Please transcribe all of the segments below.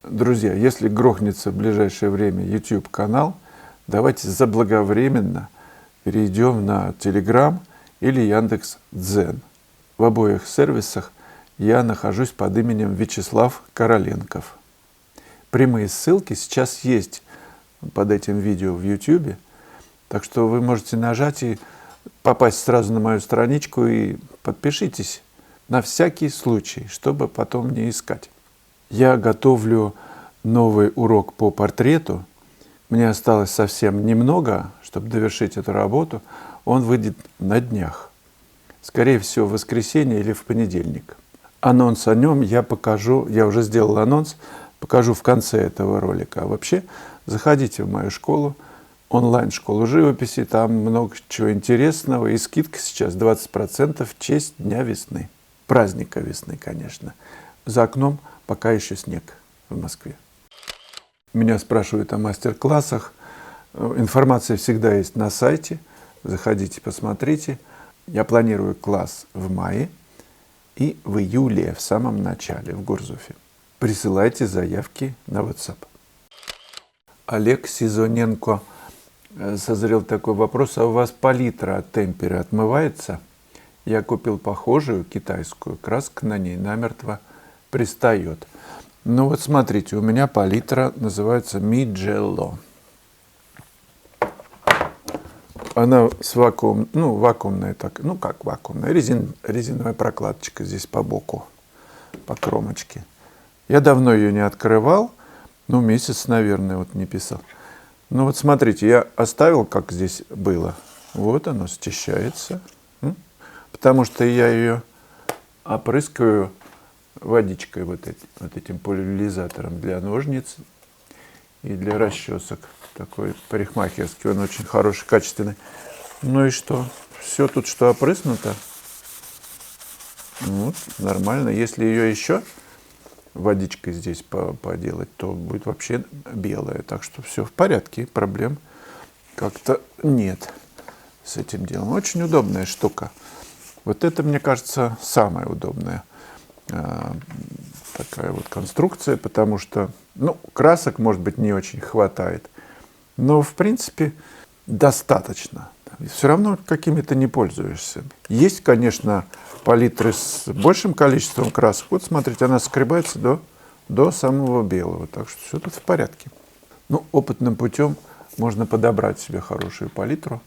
Друзья, если грохнется в ближайшее время YouTube-канал, давайте заблаговременно перейдем на Telegram или Яндекс.Дзен. В обоих сервисах я нахожусь под именем Вячеслав Короленков. Прямые ссылки сейчас есть под этим видео в YouTube, так что вы можете нажать и попасть сразу на мою страничку и подпишитесь на всякий случай, чтобы потом не искать. Я готовлю новый урок по портрету. Мне осталось совсем немного, чтобы довершить эту работу. Он выйдет на днях. Скорее всего, в воскресенье или в понедельник. Анонс о нем я покажу, я уже сделал анонс, покажу в конце этого ролика. А вообще, заходите в мою школу, онлайн-школу живописи, там много чего интересного. И скидка сейчас 20% в честь Дня весны. Праздника весны, конечно. За окном пока еще снег в Москве. Меня спрашивают о мастер-классах. Информация всегда есть на сайте. Заходите, посмотрите. Я планирую класс в мае и в июле, в самом начале, в Гурзуфе. Присылайте заявки на WhatsApp. Олег Сизоненко созрел такой вопрос. А у вас палитра от темперы отмывается? Я купил похожую китайскую, краска на ней намертво пристает. Ну вот смотрите, у меня палитра называется Mijello. Она с вакуумная, как вакуумная, резиновая прокладочка здесь по боку, по кромочке. Я давно ее не открывал, месяц, наверное, вот не писал. Ну вот смотрите, я оставил, как здесь было. Вот оно счищается. Потому что я ее опрыскиваю водичкой, вот этим пульверизатором для ножниц и для расчесок. Такой парикмахерский, он очень хороший, качественный. Ну и что? Все тут, что опрыснуто. Вот, нормально. Если ее еще водичкой здесь поделать, то будет вообще белая. Так что все в порядке, проблем как-то нет с этим делом. Очень удобная штука. Вот это, мне кажется, самая удобная такая вот конструкция, потому что, красок, может быть, не очень хватает, но, в принципе, достаточно. Все равно какими-то не пользуешься. Есть, конечно, палитры с большим количеством красок. Вот, смотрите, она скребается до самого белого, так что все тут в порядке. Опытным путем можно подобрать себе хорошую палитру.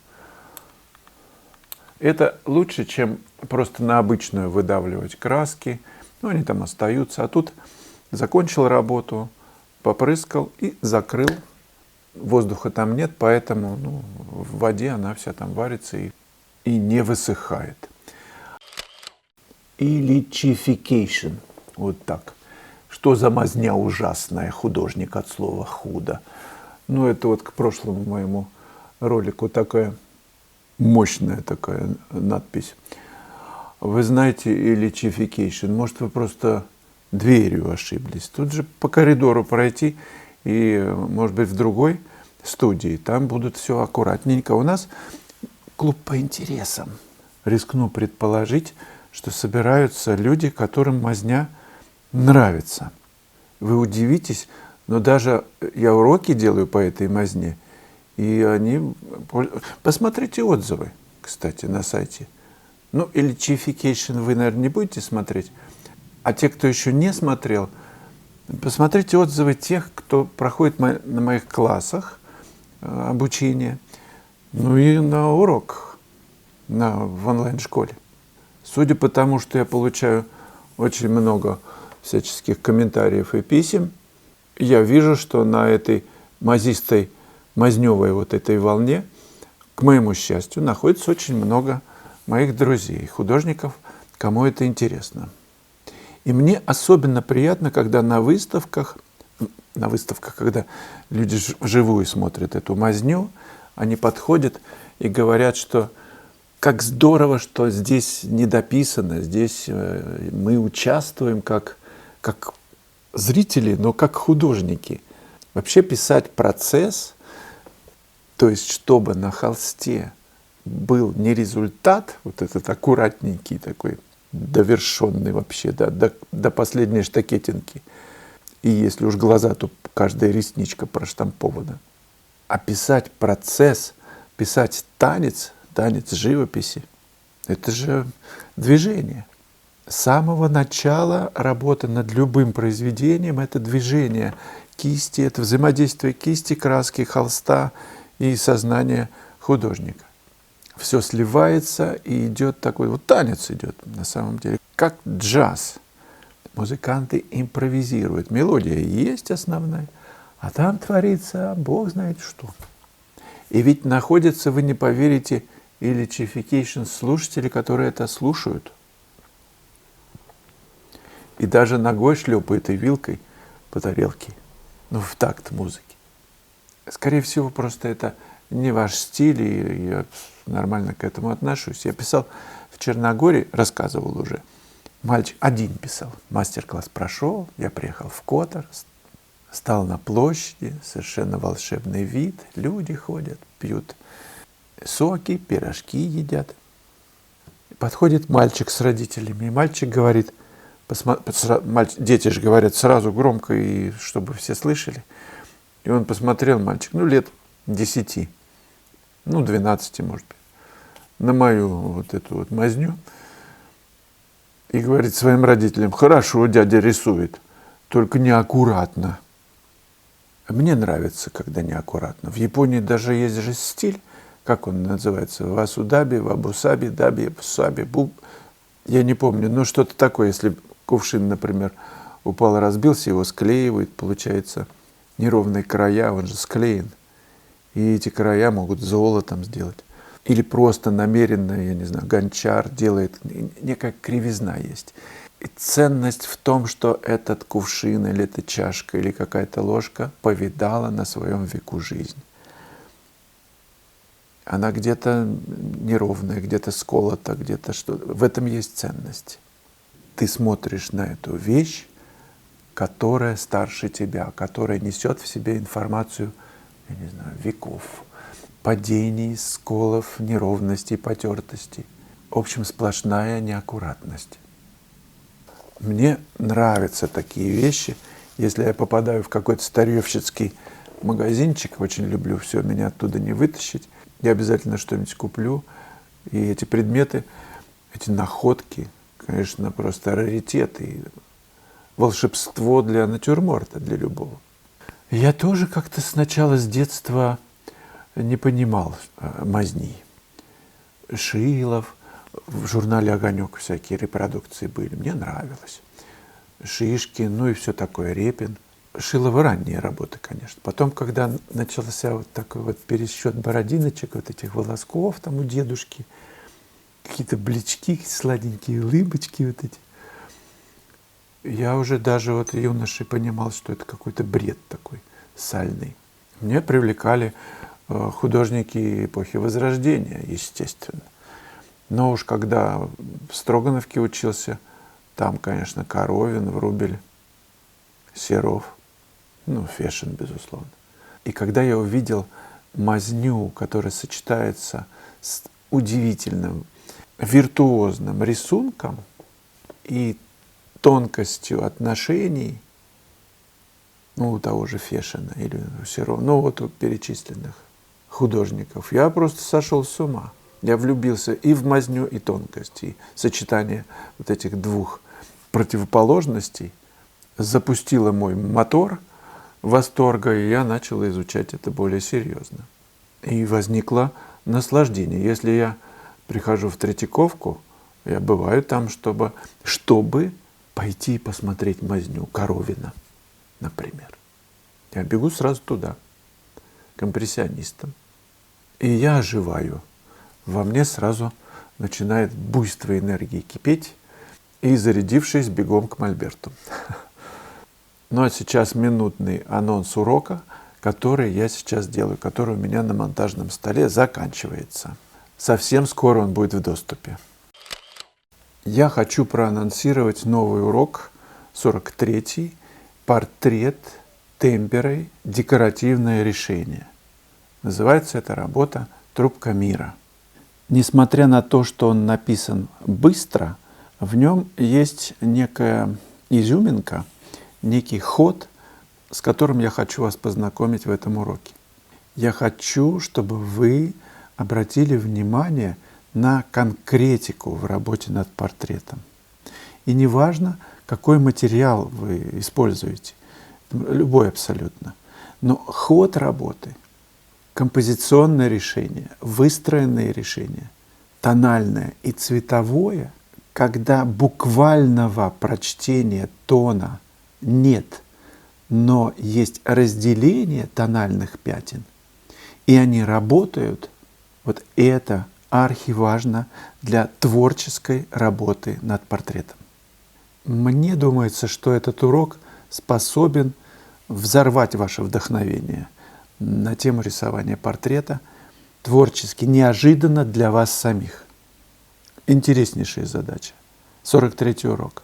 Это лучше, чем просто на обычную выдавливать краски. Они там остаются. А тут закончил работу, попрыскал и закрыл. Воздуха там нет, поэтому в воде она вся там варится и не высыхает. Illichification. Вот так. Что за мазня ужасная, художник от слова худо. Это вот к прошлому моему ролику такая мощная такая надпись. Вы знаете, illichification. Может, вы просто дверью ошиблись. Тут же по коридору пройти и, может быть, в другой студии. Там будут все аккуратненько. У нас клуб по интересам. Рискну предположить, что собираются люди, которым мазня нравится. Вы удивитесь, но даже я уроки делаю по этой мазне, и они... Посмотрите отзывы, кстати, на сайте. Illichification вы, наверное, не будете смотреть. А те, кто еще не смотрел, посмотрите отзывы тех, кто проходит на моих классах обучения, и на уроках в онлайн-школе. Судя по тому, что я получаю очень много всяческих комментариев и писем, я вижу, что на этой мазневой вот этой волне, к моему счастью, находится очень много моих друзей, художников, кому это интересно. И мне особенно приятно, когда на выставках, когда люди вживую смотрят эту мазню, они подходят и говорят, что как здорово, что здесь не дописано, здесь мы участвуем как зрители, но как художники. Вообще писать процесс, то есть чтобы на холсте был не результат, вот этот аккуратненький такой, довершенный вообще, до последней штакетинки, И если уж глаза, то каждая ресничка проштампована. Описать процесс, писать танец живописи – это же движение. С самого начала работы над любым произведением – это движение кисти, это взаимодействие кисти, краски, холста и сознания художника. Все сливается и идет такой вот танец идет на самом деле, как джаз. Музыканты импровизируют. Мелодия есть основная, а там творится Бог знает что. И ведь находятся, вы не поверите, Illichification слушатели, которые это слушают. И даже ногой шлепает и вилкой по тарелке, ну, в такт музыки. Скорее всего, просто это не ваш стиль, и я нормально к этому отношусь. Я писал в Черногории, рассказывал уже, мальчик один писал, мастер-класс прошел, я приехал в Котор, стал на площади, совершенно волшебный вид, люди ходят, пьют соки, пирожки едят. Подходит мальчик с родителями, и мальчик говорит, дети же говорят сразу громко, и чтобы все слышали. И он посмотрел, мальчик, лет 10, 12, может быть, на мою вот эту вот мазню. И говорит своим родителям: хорошо, дядя рисует, только неаккуратно. Мне нравится, когда неаккуратно. В Японии даже есть же стиль, как он называется, васудаби, вабусаби, даби, саби, буб. Я не помню, но что-то такое, если кувшин, например, упал, разбился, его склеивают, получается неровные края, он же склеен. И эти края могут золотом сделать. Или просто намеренно, я не знаю, гончар делает, некая кривизна есть. И ценность в том, что этот кувшин, или эта чашка, или какая-то ложка повидала на своем веку жизнь. Она где-то неровная, где-то сколота, где-то что-то. В этом есть ценность. Ты смотришь на эту вещь, которая старше тебя, которая несет в себе информацию, я не знаю, веков, падений, сколов, неровностей, потертостей. В общем, сплошная неаккуратность. Мне нравятся такие вещи. Если я попадаю в какой-то старьевщицкий магазинчик, очень люблю все, меня оттуда не вытащить, я обязательно что-нибудь куплю. И эти предметы, эти находки, конечно, просто раритет и волшебство для натюрморта, для любого. Я тоже как-то сначала с детства не понимал мазни. Шилов, в журнале «Огонек» всякие репродукции были, мне нравилось. Шишкин, и все такое, Репин. Шилова ранние работы, конечно. Потом, когда начался вот такой вот пересчет бородиночек, вот этих волосков там у дедушки, какие-то блички, сладенькие улыбочки вот эти, я уже даже вот юношей понимал, что это какой-то бред такой сальный. Меня привлекали художники эпохи Возрождения, естественно. Но уж когда в Строгановке учился, там, конечно, Коровин, Врубель, Серов, Фешин, безусловно. И когда я увидел мазню, которая сочетается с удивительным, виртуозным рисунком и тонкостью отношений, у того же Фешина или у Серова, вот у перечисленных художников, я просто сошел с ума. Я влюбился и в мазню, и тонкость, и сочетание вот этих двух противоположностей запустило мой мотор восторга, и я начал изучать это более серьезно. И возникло наслаждение. Если я прихожу в Третьяковку, я бываю там, чтобы пойти и посмотреть мазню Коровина, например. Я бегу сразу туда, к импрессионистам. И я оживаю. Во мне сразу начинает буйство энергии кипеть, и, зарядившись, бегом к мольберту. А сейчас минутный анонс урока, который я сейчас делаю, который у меня на монтажном столе заканчивается. Совсем скоро он будет в доступе. Я хочу проанонсировать новый урок, 43-й, портрет темперой, декоративное решение. Называется эта работа «Трубка мира». Несмотря на то, что он написан быстро, в нем есть некая изюминка, некий ход, с которым я хочу вас познакомить в этом уроке. Я хочу, чтобы вы обратили внимание на конкретику в работе над портретом. И неважно, какой материал вы используете, любой абсолютно, но ход работы, композиционное решение, выстроенные решения, тональное и цветовое, когда буквального прочтения тона нет, но есть разделение тональных пятен, и они работают, вот это архиважно для творческой работы над портретом. Мне думается, что этот урок способен взорвать ваше вдохновение на тему рисования портрета творчески, неожиданно для вас самих. Интереснейшая задача. 43-й урок.